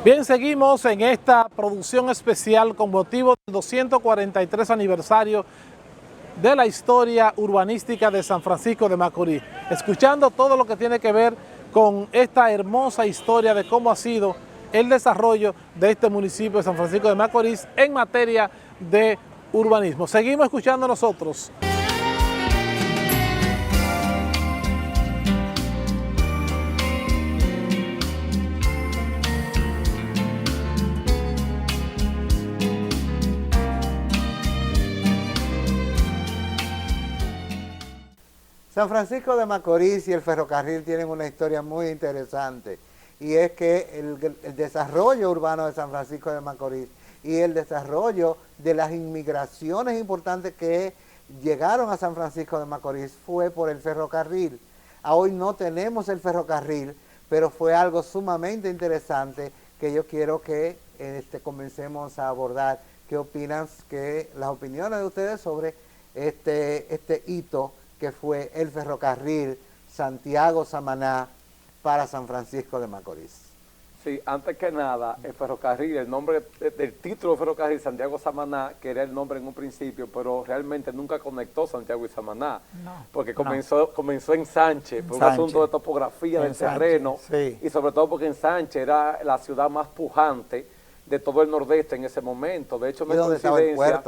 Bien, seguimos en esta producción especial con motivo del 243 aniversario de la historia urbanística de San Francisco de Macorís, escuchando todo lo que tiene que ver con esta hermosa historia de cómo ha sido el desarrollo de este municipio de San Francisco de Macorís en materia de urbanismo. Seguimos escuchando nosotros. San Francisco de Macorís y el ferrocarril tienen una historia muy interesante, y es que el desarrollo urbano de San Francisco de Macorís y el desarrollo de las inmigraciones importantes que llegaron a San Francisco de Macorís fue por el ferrocarril. Hoy no tenemos el ferrocarril, pero fue algo sumamente interesante que yo quiero que comencemos a abordar. ¿Qué opinan? Las opiniones de ustedes sobre este hito que fue el ferrocarril Santiago-Samaná para San Francisco de Macorís. Sí, antes que nada, el ferrocarril, el nombre del título de ferrocarril Santiago-Samaná, que era el nombre en un principio, pero realmente nunca conectó Santiago y Samaná, porque comenzó en Sánchez, por un asunto de topografía del terreno, sí. Y sobre todo porque en Sánchez era la ciudad más pujante de todo el nordeste en ese momento. De hecho, no es coincidencia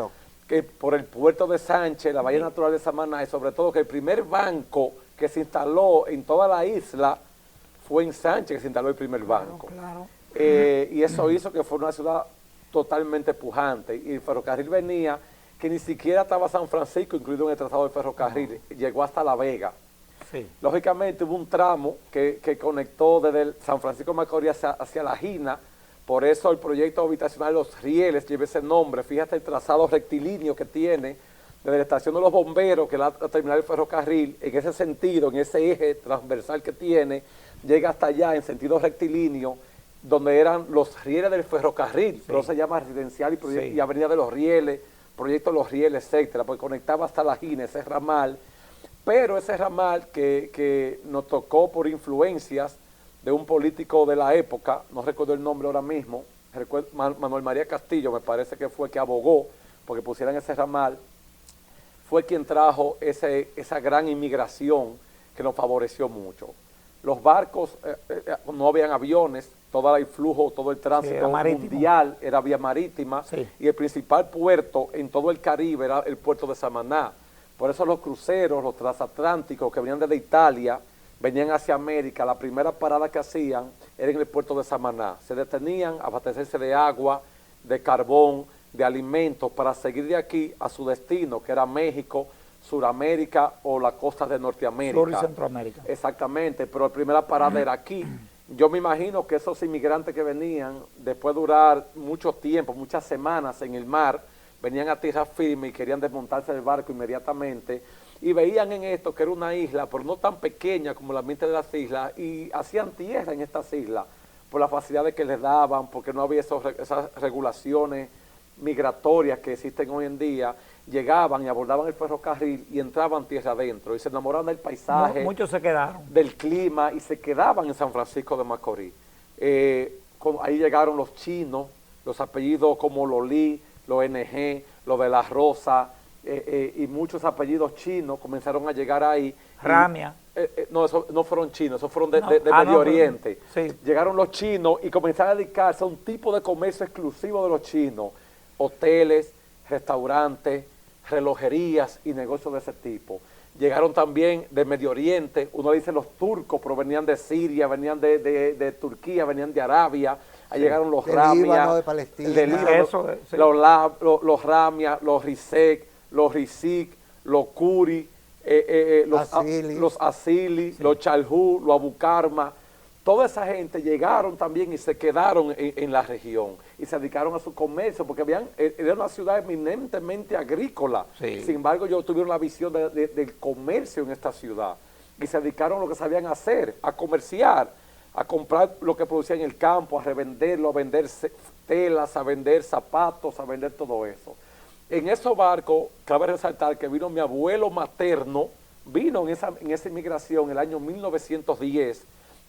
que por el puerto de Sánchez, la Bahía Natural de Samaná, y sobre todo que el primer banco que se instaló en toda la isla fue en Sánchez que se instaló el primer banco. Claro. Y eso hizo que fuera una ciudad totalmente pujante. Y el ferrocarril venía, que ni siquiera estaba San Francisco incluido en el trazado del ferrocarril, llegó hasta La Vega. Sí. Lógicamente hubo un tramo que conectó desde San Francisco de Macorís hacia La Gina. Por eso el proyecto habitacional Los Rieles lleva ese nombre. Fíjate el trazado rectilíneo que tiene desde la estación de los bomberos, que es la terminal del ferrocarril, en ese sentido, en ese eje transversal que tiene, llega hasta allá en sentido rectilíneo, donde eran los rieles del ferrocarril, sí. Pero se llama Residencial y Avenida de los Rieles, Proyecto Los Rieles, etcétera, porque conectaba hasta La Gina, ese ramal, pero ese ramal que nos tocó por influencias de un político de la época, no recuerdo el nombre ahora mismo, Manuel María Castillo, me parece que fue que abogó porque pusieran ese ramal, fue quien trajo esa gran inmigración que nos favoreció mucho. Los barcos, no habían aviones, todo el flujo, todo el tránsito mundial era vía marítima, sí. Y el principal puerto en todo el Caribe era el puerto de Samaná. Por eso los cruceros, los transatlánticos que venían desde Italia, venían hacia América, la primera parada que hacían era en el puerto de Samaná. Se detenían a abastecerse de agua, de carbón, de alimentos, para seguir de aquí a su destino, que era México, Suramérica o la costa de Norteamérica. Sur y Centroamérica. Exactamente, pero la primera parada era aquí. Yo me imagino que esos inmigrantes que venían, después de durar mucho tiempo, muchas semanas en el mar, venían a tierra firme y querían desmontarse del barco inmediatamente, y veían en esto que era una isla, pero no tan pequeña como la mente de las islas, y hacían tierra en estas islas, por las facilidades que les daban, porque no había esas regulaciones migratorias que existen hoy en día. Llegaban y abordaban el ferrocarril y entraban tierra adentro, y se enamoraban del paisaje, muchos se quedaron, del clima, y se quedaban en San Francisco de Macorís. Ahí llegaron los chinos, los apellidos como Lolí, los NG, los de la Rosa, y muchos apellidos chinos comenzaron a llegar ahí. Ramia. No, esos no fueron chinos, esos fueron de Medio Oriente. Sí. Llegaron los chinos y comenzaron a dedicarse a un tipo de comercio exclusivo de los chinos, hoteles, restaurantes, relojerías y negocios de ese tipo. Llegaron también de Medio Oriente, uno le dice los turcos, pero venían de Siria, venían de Turquía, venían de Arabia. Ahí llegaron los Ramia, de Palestina, los Ramia, los Rizek, los Rizik, los Curi, los Asili, sí. Los Chalhú, los Abucarma. Toda esa gente llegaron también y se quedaron en la región y se dedicaron a su comercio, porque era una ciudad eminentemente agrícola. Sí. Sin embargo, ellos tuvieron la visión del comercio en esta ciudad y se dedicaron a lo que sabían hacer, a comerciar, a comprar lo que producían en el campo, a revenderlo, a vender telas, a vender zapatos, a vender todo eso. En esos barcos, cabe resaltar que vino mi abuelo materno, vino en esa inmigración en el año 1910,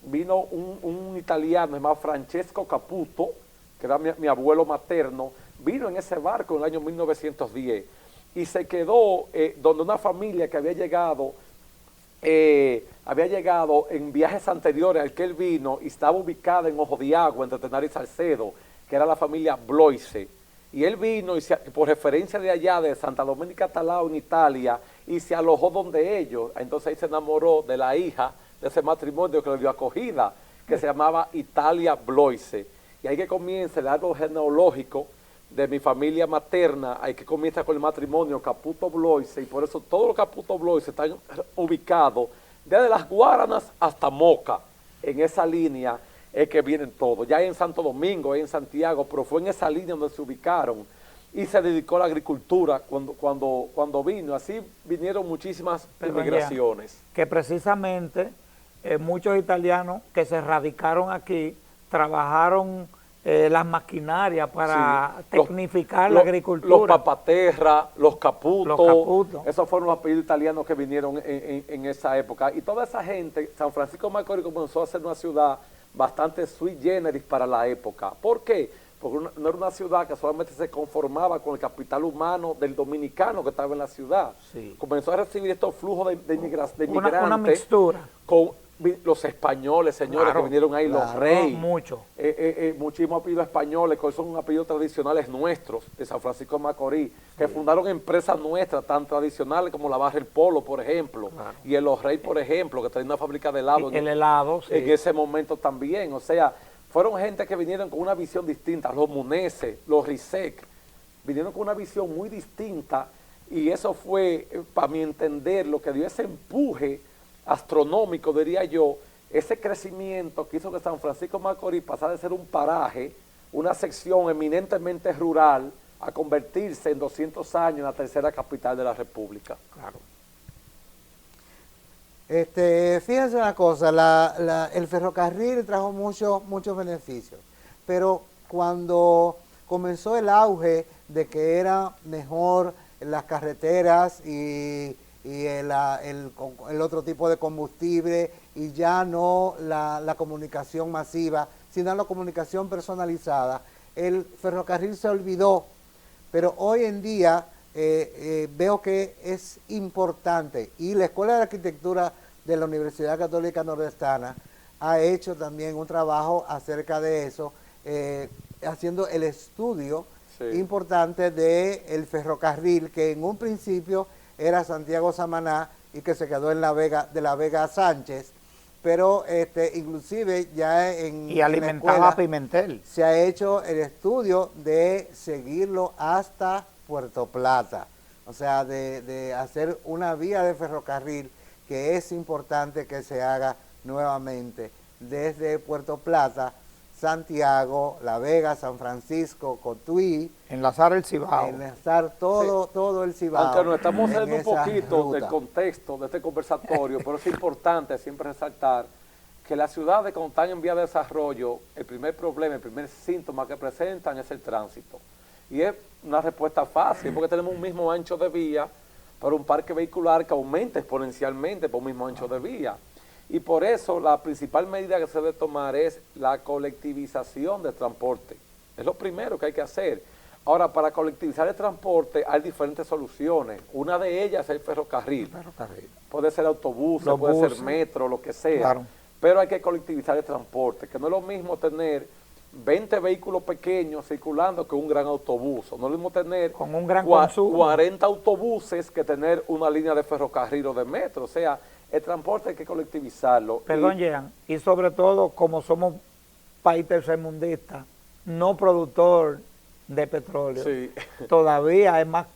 vino un italiano llamado Francesco Caputo, que era mi abuelo materno, vino en ese barco en el año 1910 y se quedó donde una familia que había llegado en viajes anteriores al que él vino y estaba ubicada en Ojo de Agua, entre Tenares y Salcedo, que era la familia Bloise. Y él vino, por referencia de allá, de Santa Domenica Talao, en Italia, y se alojó donde ellos. Entonces ahí se enamoró de la hija de ese matrimonio que le dio acogida, que se llamaba Italia Bloise. Y ahí que comienza el árbol genealógico de mi familia materna, ahí que comienza con el matrimonio Caputo Bloise, y por eso todos los Caputo Bloise están ubicados desde las Guaranas hasta Moca, en esa línea es que vienen todos, ya en Santo Domingo, en Santiago, pero fue en esa línea donde se ubicaron y se dedicó a la agricultura cuando vino. Así vinieron muchísimas inmigraciones. Que precisamente muchos italianos que se radicaron aquí trabajaron las maquinarias para tecnificar la agricultura. Los Papaterra, los Caputo, esos fueron los apellidos italianos que vinieron en esa época. Y toda esa gente, San Francisco de Macorís comenzó a ser una ciudad bastante sui generis para la época. ¿Por qué? Porque no era una ciudad que solamente se conformaba con el capital humano del dominicano que estaba en la ciudad. Sí. Comenzó a recibir estos flujos de inmigrantes. Una mixtura. Con los españoles, señores, claro, que vinieron ahí, los reyes. Mucho. Muchísimos apellidos españoles, que son apellidos tradicionales nuestros, de San Francisco de Macorís, que fundaron empresas nuestras, tan tradicionales como la Barra El Polo, por ejemplo, claro, y el Los Reyes, por ejemplo, que tenía una fábrica de helado. El helado, sí. En ese momento también, o sea, fueron gente que vinieron con una visión distinta, los Muneses, los Risek, vinieron con una visión muy distinta, y eso fue, para mi entender, lo que dio ese empuje astronómico, diría yo, ese crecimiento que hizo que San Francisco de Macorís pasara de ser un paraje, una sección eminentemente rural, a convertirse en 200 años en la tercera capital de la República. Claro. Fíjense una cosa, el ferrocarril trajo muchos beneficios, pero cuando comenzó el auge de que era mejor las carreteras y el otro tipo de combustible, y ya no la comunicación masiva, sino la comunicación personalizada, el ferrocarril se olvidó. Pero hoy en día veo que es importante, y la Escuela de Arquitectura de la Universidad Católica Nordestana ha hecho también un trabajo acerca de eso, haciendo el estudio importante del ferrocarril, que en un principio era Santiago Samaná y que se quedó en de la Vega a Sánchez, pero inclusive ya y alimentaba a Pimentel. Se ha hecho el estudio de seguirlo hasta Puerto Plata, o sea, de hacer una vía de ferrocarril, que es importante que se haga nuevamente desde Puerto Plata, Santiago, La Vega, San Francisco, Cotuí. Enlazar el Cibao. Enlazar todo el Cibao. Aunque nos estamos saliendo un poquito del contexto de este conversatorio, pero es importante siempre resaltar que las ciudades, cuando están en vía de desarrollo, el primer problema, el primer síntoma que presentan es el tránsito. Y es una respuesta fácil, porque tenemos un mismo ancho de vía, pero un parque vehicular que aumenta exponencialmente por un mismo ancho de vía. Y por eso la principal medida que se debe tomar es la colectivización del transporte. Es lo primero que hay que hacer. Ahora, para colectivizar el transporte hay diferentes soluciones. Una de ellas es el ferrocarril. Puede ser autobús, puede ser metro, lo que sea. Claro. Pero hay que colectivizar el transporte, que no es lo mismo tener 20 vehículos pequeños circulando que un gran autobús. No es lo mismo tener con un gran consumo 40 autobuses que tener una línea de ferrocarril o de metro. O sea, el transporte hay que colectivizarlo. Perdón, Jean, y sobre todo, como somos país tercermundista, no productor de petróleo, todavía es más,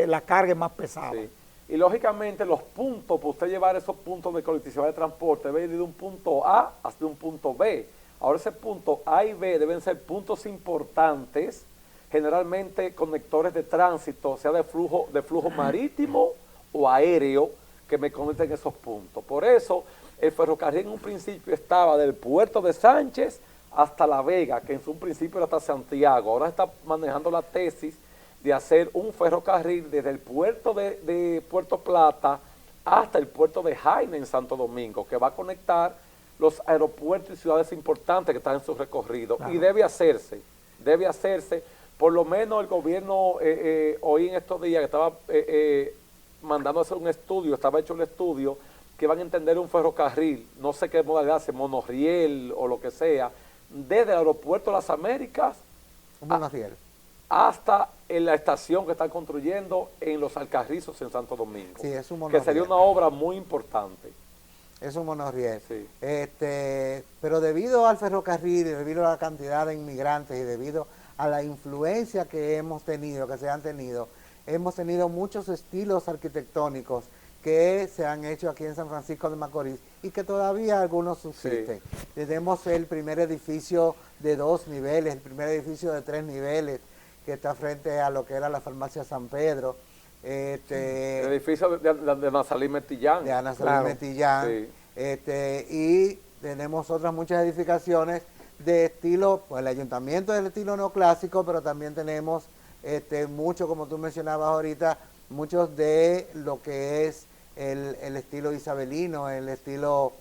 la carga es más pesada. Sí. Y lógicamente los puntos, para usted llevar esos puntos de colectivización de transporte, debe ir de un punto A hasta un punto B. Ahora ese punto A y B deben ser puntos importantes, generalmente conectores de tránsito, sea de flujo marítimo o aéreo, que me conecten esos puntos. Por eso el ferrocarril en un principio estaba del puerto de Sánchez hasta La Vega, que en un principio era hasta Santiago. Ahora está manejando la tesis de hacer un ferrocarril desde el puerto de Puerto Plata hasta el puerto de Jaina en Santo Domingo, que va a conectar los aeropuertos y ciudades importantes que están en su recorrido. Claro. Y debe hacerse, por lo menos el gobierno, hoy en estos días que estaba mandando a hacer un estudio, estaba hecho el estudio, que van a entender un ferrocarril, no sé qué modalidad, si monorriel o lo que sea, desde el aeropuerto de las Américas hasta en la estación que están construyendo en Los Alcarrizos en Santo Domingo. Sí, es un monorriel. Que sería una obra muy importante. Es un monorriel. Sí. Pero debido al ferrocarril, y debido a la cantidad de inmigrantes y debido a la influencia que hemos tenido, que se han tenido, hemos tenido muchos estilos arquitectónicos que se han hecho aquí en San Francisco de Macorís y que todavía algunos subsisten. Sí. Tenemos el primer edificio de 2 niveles, el primer edificio de 3 niveles, que está frente a lo que era la farmacia San Pedro. El edificio de Nazalí Metillán. De Nazalí Metillán. Sí. Y tenemos otras muchas edificaciones de estilo, pues el ayuntamiento es del estilo neoclásico, pero también tenemos mucho, como tú mencionabas ahorita, muchos de lo que es el estilo isabelino, el estilo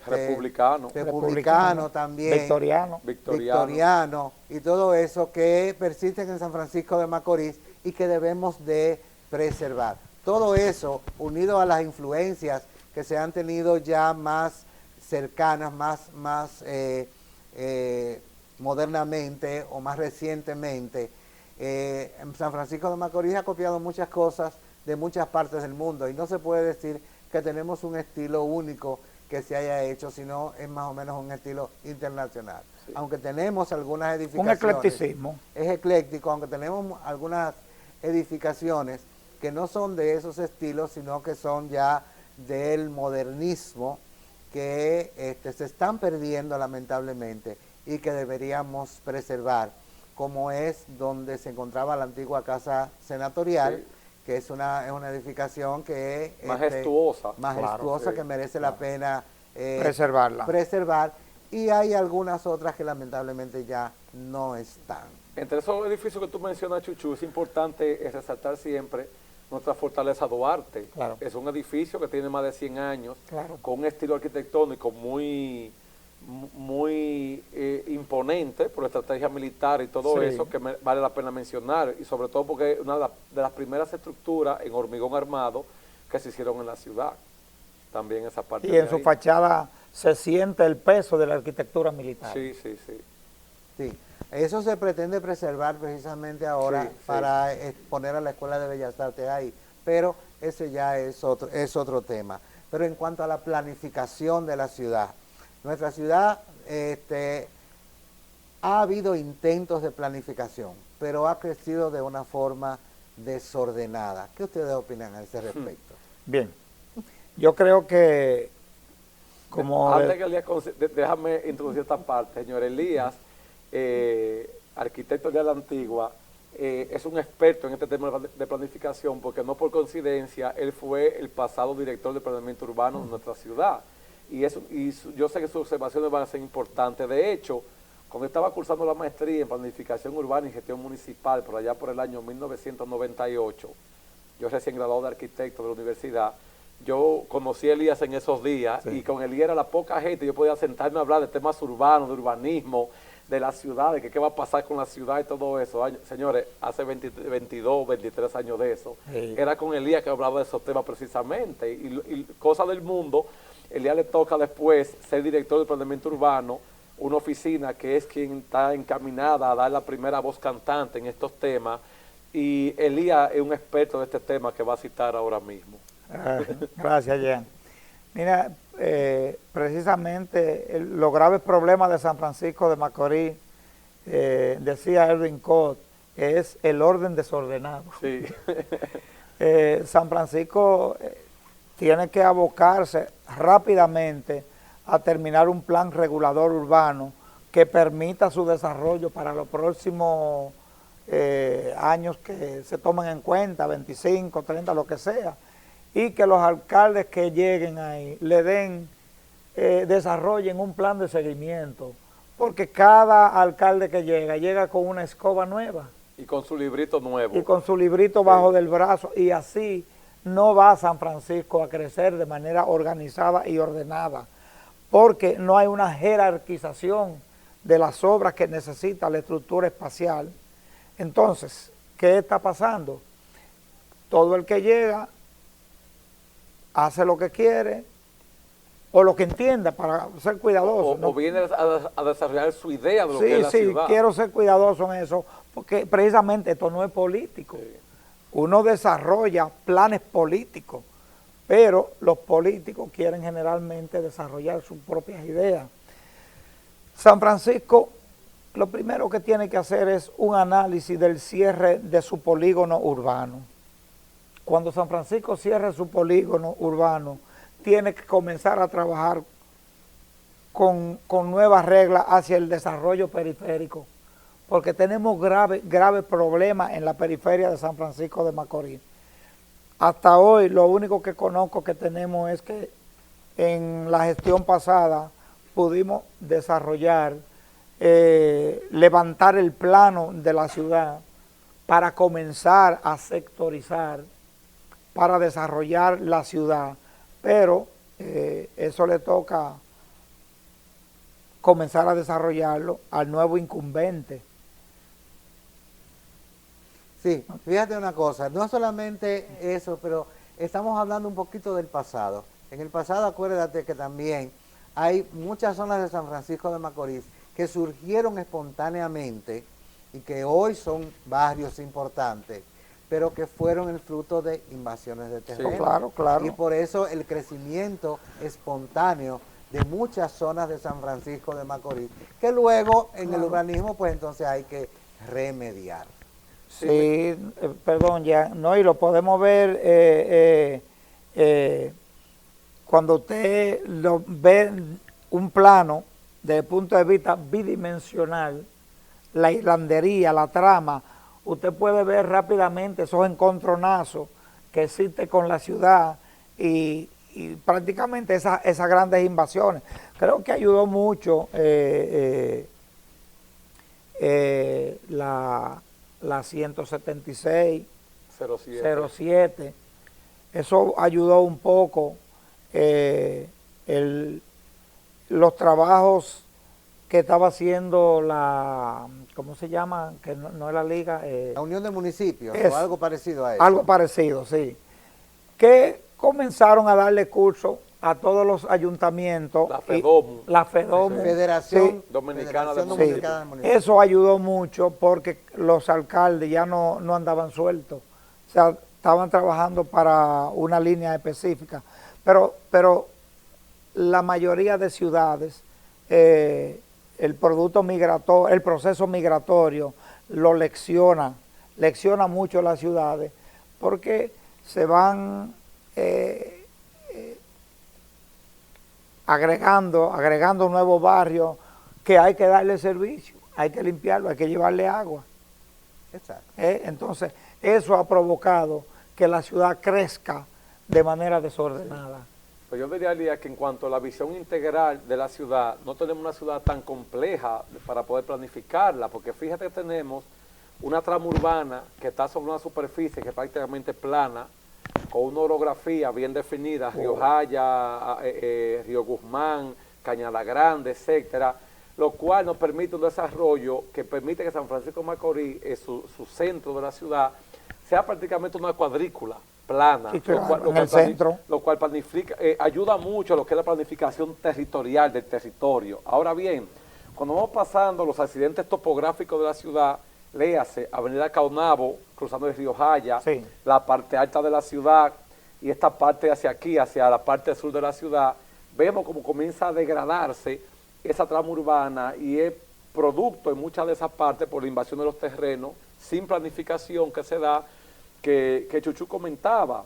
republicano también, victoriano, y todo eso que persisten en San Francisco de Macorís y que debemos de preservar. Todo eso, unido a las influencias que se han tenido ya más cercanas, más modernamente o más recientemente, San Francisco de Macorís ha copiado muchas cosas de muchas partes del mundo y no se puede decir que tenemos un estilo único que se haya hecho, sino es más o menos un estilo internacional. Sí. Aunque tenemos algunas edificaciones... Un eclecticismo. Es ecléctico, aunque tenemos algunas edificaciones que no son de esos estilos, sino que son ya del modernismo, que se están perdiendo lamentablemente y que deberíamos preservar, como es donde se encontraba la antigua casa senatorial, sí, que es una edificación que es majestuosa, claro, sí, que merece la pena preservar, y hay algunas otras que lamentablemente ya no están. Entre esos edificios que tú mencionas, Chuchu, es importante resaltar siempre nuestra Fortaleza Duarte. Claro. Es un edificio que tiene más de 100 años, claro, con un estilo arquitectónico muy imponente por la estrategia militar y todo, sí, eso que vale la pena mencionar, y sobre todo porque es una de las primeras estructuras en hormigón armado que se hicieron en la ciudad, también esa parte. Y en su fachada se siente el peso de la arquitectura militar. Sí. Sí, eso se pretende preservar precisamente ahora, sí, para poner a la Escuela de Bellas Artes ahí, pero ese ya es otro tema. Pero en cuanto a la planificación de la ciudad, nuestra ciudad ha habido intentos de planificación, pero ha crecido de una forma desordenada. ¿Qué ustedes opinan a ese respecto? Bien, yo creo que como... Antes que Elías, déjame introducir esta parte, señor Elías, arquitecto de la Antigua, es un experto en este tema de planificación, porque no por coincidencia, él fue el pasado director de planeamiento urbano de nuestra ciudad. Y yo sé que sus observaciones van a ser importantes. De hecho, cuando estaba cursando la maestría en planificación urbana y gestión municipal, por allá por el año 1998, yo recién graduado de arquitecto de la universidad, yo conocí a Elías en esos días, sí, y con Elías era la poca gente, yo podía sentarme a hablar de temas urbanos, de urbanismo, de la ciudad, de qué va a pasar con la ciudad y todo eso. Señores, hace 22, 23 años de eso, sí, era con Elías que hablaba de esos temas precisamente, y cosas del mundo. Elías le toca después ser director de planeamiento urbano, una oficina que es quien está encaminada a dar la primera voz cantante en estos temas, y Elías es un experto de este tema que va a citar ahora mismo. Gracias, Jean. Mira, precisamente los graves problemas de San Francisco de Macorís, decía Erwin Cott, es el orden desordenado. Sí. San Francisco tiene que abocarse rápidamente a terminar un plan regulador urbano que permita su desarrollo para los próximos años que se tomen en cuenta, 25, 30, lo que sea, y que los alcaldes que lleguen ahí le den, desarrollen un plan de seguimiento, porque cada alcalde que llega con una escoba nueva. Y con su librito nuevo. Y con su librito bajo del brazo, y así no va San Francisco a crecer de manera organizada y ordenada, porque no hay una jerarquización de las obras que necesita la estructura espacial. Entonces, ¿qué está pasando? Todo el que llega hace lo que quiere o lo que entienda para ser cuidadoso. O viene a desarrollar su idea de lo que es la ciudad. Sí, quiero ser cuidadoso en eso, porque precisamente esto no es político. Sí. Uno desarrolla planes políticos, pero los políticos quieren generalmente desarrollar sus propias ideas. San Francisco, lo primero que tiene que hacer es un análisis del cierre de su polígono urbano. Cuando San Francisco cierre su polígono urbano, tiene que comenzar a trabajar con nuevas reglas hacia el desarrollo periférico, porque tenemos graves problemas en la periferia de San Francisco de Macorís. Hasta hoy lo único que conozco que tenemos es que en la gestión pasada pudimos desarrollar, levantar el plano de la ciudad para comenzar a sectorizar, para desarrollar la ciudad, pero eso le toca comenzar a desarrollarlo al nuevo incumbente. Sí, fíjate una cosa, no solamente eso, pero estamos hablando un poquito del pasado. En el pasado acuérdate que también hay muchas zonas de San Francisco de Macorís que surgieron espontáneamente y que hoy son barrios importantes, pero que fueron el fruto de invasiones de terreno. Sí, claro. Y por eso el crecimiento espontáneo de muchas zonas de San Francisco de Macorís, que luego en el urbanismo pues entonces hay que remediar. Sí, perdón, ya, no, y lo podemos ver cuando usted lo ve un plano desde el punto de vista bidimensional, la islandería, la trama, usted puede ver rápidamente esos encontronazos que existen con la ciudad y prácticamente esas grandes invasiones. Creo que ayudó mucho la 176, 07. Eso ayudó un poco los trabajos que estaba haciendo la, ¿cómo se llama? Que no es la liga. La Unión de Municipios, o algo parecido a eso. Algo parecido, sí. Que comenzaron a darle curso a todos los ayuntamientos. La FEDOMU. Federación Dominicana de Municipios. Eso ayudó mucho porque los alcaldes ya no andaban sueltos. O sea, estaban trabajando para una línea específica. Pero la mayoría de ciudades, el proceso migratorio lo lecciona mucho las ciudades porque se van agregando nuevos barrios que hay que darle servicio, hay que limpiarlo, hay que llevarle agua. Exacto. Entonces, eso ha provocado que la ciudad crezca de manera desordenada. Pues yo diría que en cuanto a la visión integral de la ciudad, no tenemos una ciudad tan compleja para poder planificarla, porque fíjate que tenemos una trama urbana que está sobre una superficie que es prácticamente plana, con una orografía bien definida, Río Jaya, Río Guzmán, Cañada Grande, etcétera, lo cual nos permite un desarrollo que permite que San Francisco de Macorís, su centro de la ciudad, sea prácticamente una cuadrícula plana, sí, claro, lo cual planifica, ayuda mucho a lo que es la planificación territorial del territorio. Ahora bien, cuando vamos pasando los accidentes topográficos de la ciudad, léase Avenida Caunabo, cruzando el Río Jaya, sí, la parte alta de la ciudad y esta parte hacia aquí, hacia la parte sur de la ciudad, vemos como comienza a degradarse esa trama urbana y es producto en muchas de esas partes por la invasión de los terrenos, sin planificación que se da, que Chuchu comentaba.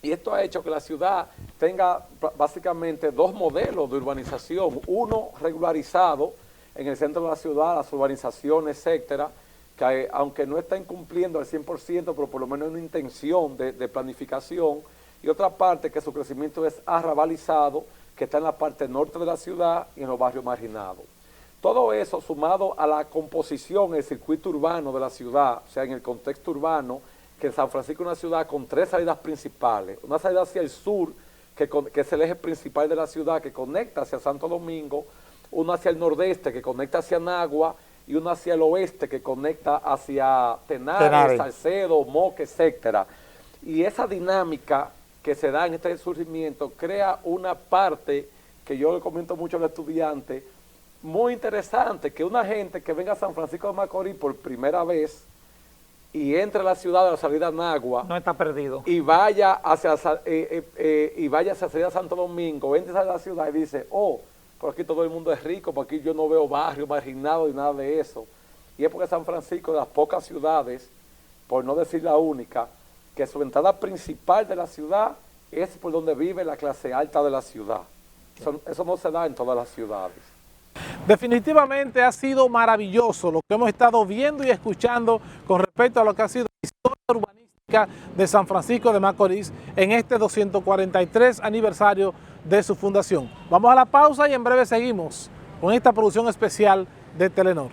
Y esto ha hecho que la ciudad tenga básicamente dos modelos de urbanización, uno regularizado en el centro de la ciudad, las urbanizaciones, etcétera, que aunque no está incumpliendo al 100%, pero por lo menos una intención de planificación, y otra parte que su crecimiento es arrabalizado, que está en la parte norte de la ciudad y en los barrios marginados. Todo eso sumado a la composición, el circuito urbano de la ciudad, o sea, en el contexto urbano, que San Francisco es una ciudad con tres salidas principales, una salida hacia el sur, que es el eje principal de la ciudad, que conecta hacia Santo Domingo, uno hacia el nordeste, que conecta hacia Nagua, y uno hacia el oeste, que conecta hacia Tenares, Salcedo, Moca, etcétera. Y esa dinámica que se da en este surgimiento crea una parte que yo le comento mucho a los estudiantes, muy interesante, que una gente que venga a San Francisco de Macorís por primera vez y entre a la ciudad de la salida Nagua, no está perdido, y vaya hacia la salida Santo Domingo, entre a la ciudad y dice, oh, por aquí todo el mundo es rico, por aquí yo no veo barrio marginado y nada de eso. Y es porque San Francisco es de las pocas ciudades, por no decir la única, que su entrada principal de la ciudad es por donde vive la clase alta de la ciudad. Eso no se da en todas las ciudades. Definitivamente ha sido maravilloso lo que hemos estado viendo y escuchando con respecto a lo que ha sido la historia urbanística de San Francisco de Macorís en este 243 aniversario de su fundación. Vamos a la pausa y en breve seguimos con esta producción especial de Telenor.